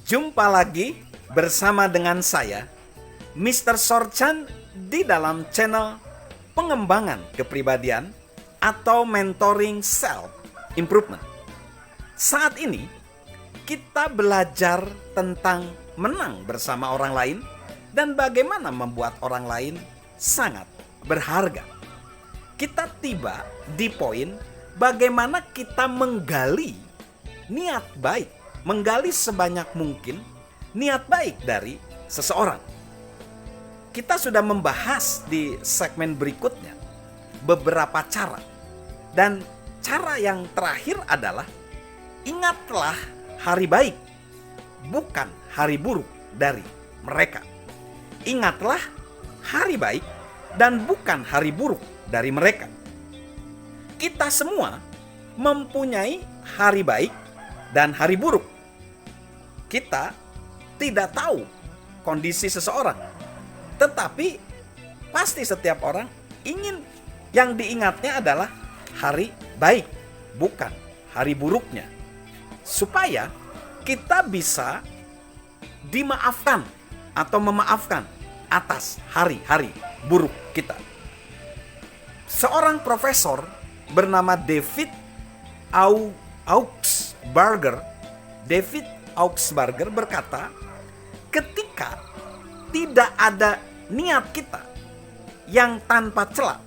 Jumpa lagi bersama dengan saya, Mr. Sorchan, di dalam channel pengembangan kepribadian atau mentoring self improvement. Saat ini kita belajar tentang menang bersama orang lain dan bagaimana membuat orang lain sangat berharga. Kita tiba di poin bagaimana kita menggali niat baik, menggali sebanyak mungkin niat baik dari seseorang. Kita sudah membahas di segmen berikutnya beberapa cara. Dan cara yang terakhir adalah ingatlah hari baik, bukan hari buruk dari mereka. Ingatlah hari baik dan bukan hari buruk dari mereka. Kita semua mempunyai hari baik dan hari buruk. Kita tidak tahu kondisi seseorang, tetapi pasti setiap orang ingin yang diingatnya adalah hari baik, bukan hari buruknya, supaya kita bisa dimaafkan atau memaafkan atas hari-hari buruk kita. Seorang profesor bernama David Augsburger berkata, ketika tidak ada niat kita yang tanpa celah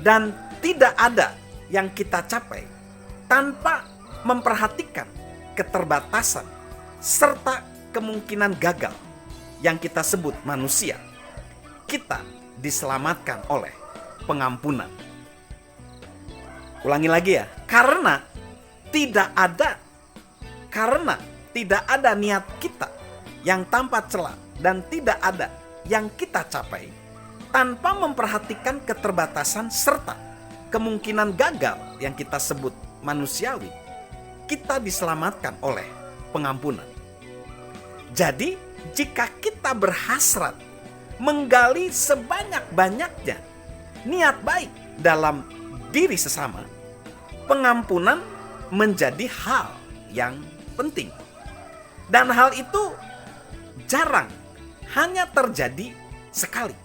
dan tidak ada yang kita capai tanpa memperhatikan keterbatasan serta kemungkinan gagal yang kita sebut manusia, kita diselamatkan oleh pengampunan. Ulangi lagi ya, karena tidak ada niat kita yang tanpa celah dan tidak ada yang kita capai tanpa memperhatikan keterbatasan serta kemungkinan gagal yang kita sebut manusiawi, kita diselamatkan oleh pengampunan. Jadi, jika kita berhasrat menggali sebanyak-banyaknya niat baik dalam diri sesama, pengampunan menjadi hal yang penting. Dan hal itu jarang, hanya terjadi sekali.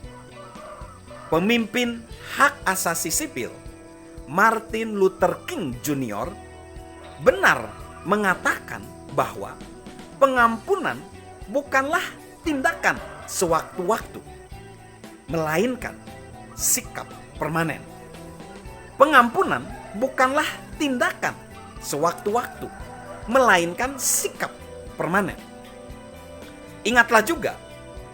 Pemimpin hak asasi sipil Martin Luther King Jr. benar mengatakan bahwa pengampunan bukanlah tindakan sewaktu-waktu, melainkan sikap permanen. Pengampunan bukanlah tindakan sewaktu-waktu, melainkan sikap permanen. Ingatlah juga,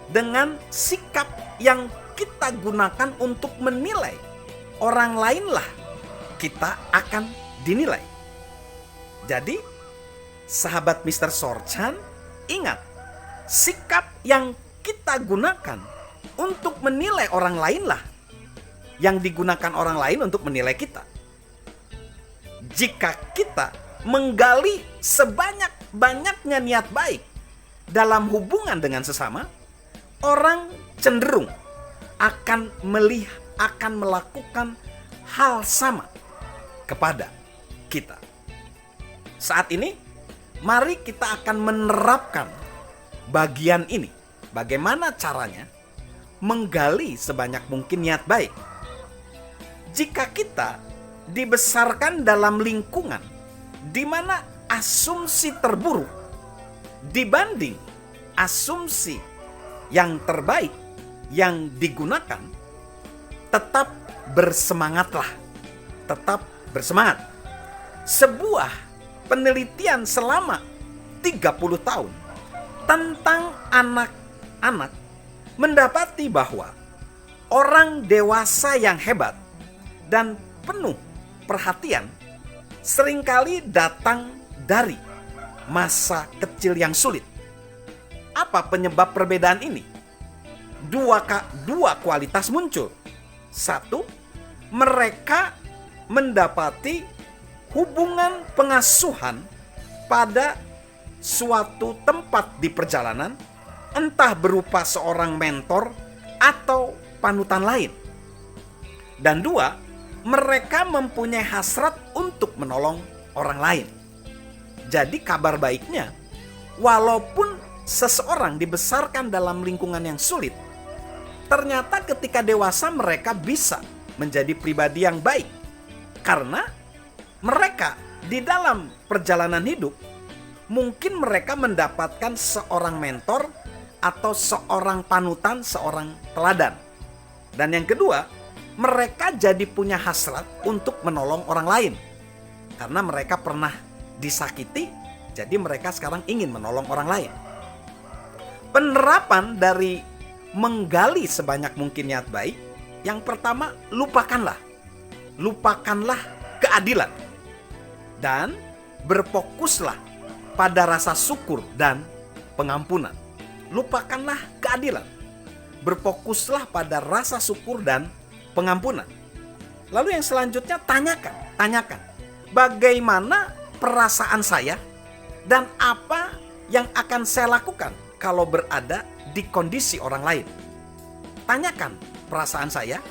dengan sikap yang kita gunakan untuk menilai orang lainlah kita akan dinilai. Jadi, sahabat Mr. Sorchan, ingat, sikap yang kita gunakan untuk menilai orang lainlah yang digunakan orang lain untuk menilai kita. Jika kita menggali sebanyak-banyaknya niat baik dalam hubungan dengan sesama, orang cenderung akan melakukan hal sama kepada kita. Saat ini, mari kita akan menerapkan bagian ini. Bagaimana caranya menggali sebanyak mungkin niat baik? Jika kita dibesarkan dalam lingkungan di mana asumsi terburuk dibanding asumsi yang terbaik yang digunakan, tetap bersemangatlah. Tetap bersemangat. Sebuah penelitian selama 30 tahun tentang anak-anak mendapati bahwa orang dewasa yang hebat dan penuh perhatian seringkali datang dari masa kecil yang sulit. Apa penyebab perbedaan ini? Dua kualitas muncul. Satu, mereka mendapati hubungan pengasuhan pada suatu tempat di perjalanan, entah berupa seorang mentor atau panutan lain. Dan dua, mereka mempunyai hasrat untuk menolong orang lain. Jadi kabar baiknya, walaupun seseorang dibesarkan dalam lingkungan yang sulit, ternyata ketika dewasa mereka bisa menjadi pribadi yang baik. Karena mereka di dalam perjalanan hidup, mungkin mereka mendapatkan seorang mentor atau seorang panutan, seorang teladan. Dan yang kedua, mereka jadi punya hasrat untuk menolong orang lain. Karena mereka pernah disakiti, jadi mereka sekarang ingin menolong orang lain. Penerapan dari menggali sebanyak mungkin niat baik, yang pertama, lupakanlah. Lupakanlah keadilan. Dan berfokuslah pada rasa syukur dan pengampunan. Lupakanlah keadilan. Berfokuslah pada rasa syukur dan pengampunan. Lalu yang selanjutnya, tanyakan. Bagaimana perasaan saya dan apa yang akan saya lakukan kalau berada di kondisi orang lain. Tanyakan perasaan saya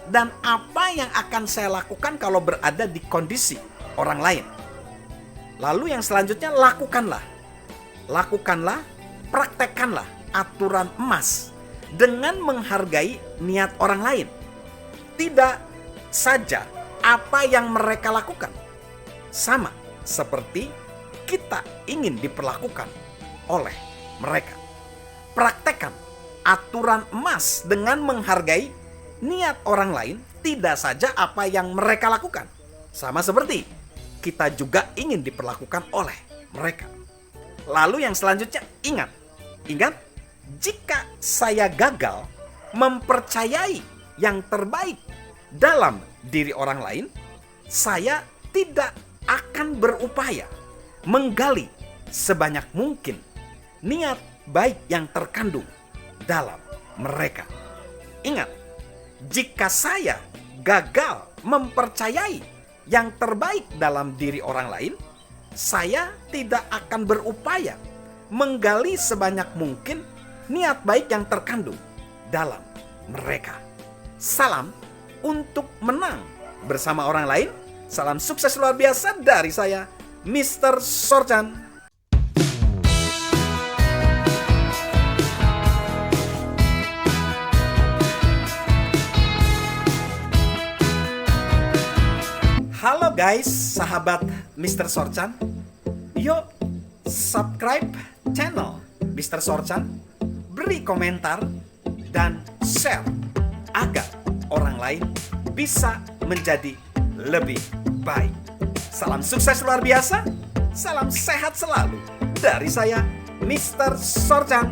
dan apa yang akan saya lakukan kalau berada di kondisi orang lain. Lalu yang selanjutnya, lakukanlah, praktekkanlah aturan emas dengan menghargai niat orang lain. Tidak saja apa yang mereka lakukan sama seperti kita ingin diperlakukan oleh mereka. Praktekkan aturan emas dengan menghargai niat orang lain, tidak saja apa yang mereka lakukan. Sama seperti kita juga ingin diperlakukan oleh mereka. Lalu yang selanjutnya, ingat, jika saya gagal mempercayai yang terbaik dalam diri orang lain, saya tidak akan berupaya menggali sebanyak mungkin niat baik yang terkandung dalam mereka. Ingat, jika saya gagal mempercayai yang terbaik dalam diri orang lain, saya tidak akan berupaya menggali sebanyak mungkin niat baik yang terkandung dalam mereka. Salam untuk menang bersama orang lain. Salam sukses luar biasa dari saya, Mr. Sorchan. Halo guys, sahabat Mr. Sorchan. Yuk subscribe channel Mr. Sorchan, beri komentar dan share agar orang lain bisa menjadi lebih baik. Salam sukses luar biasa, salam sehat selalu dari saya, Mr. Sorchan.